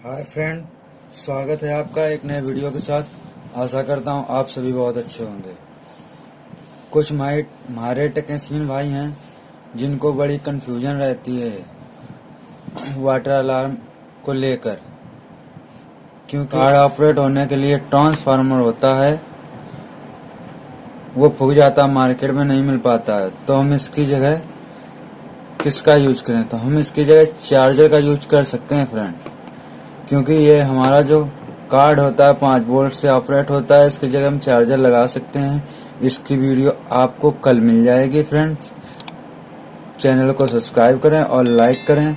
Hi friend, स्वागत है आपका एक नए वीडियो के साथ। आशा करता हूँ आप सभी बहुत अच्छे होंगे। कुछ हमारे टेक्नीशियन भाई हैं जिनको बड़ी कंफ्यूजन रहती है वाटर अलार्म को लेकर, क्योंकि कार ऑपरेट होने के लिए ट्रांसफार्मर होता है, वो फूक जाता, मार्केट में नहीं मिल पाता है। तो हम इसकी जगह किसका यूज करें? तो हम इसकी जगह चार्जर का यूज कर सकते हैं फ्रेंड, क्योंकि ये हमारा जो कार्ड होता है 5 वोल्ट से ऑपरेट होता है। इसकी जगह हम चार्जर लगा सकते हैं। इसकी वीडियो आपको कल मिल जाएगी फ्रेंड्स। चैनल को सब्सक्राइब करें और लाइक करें।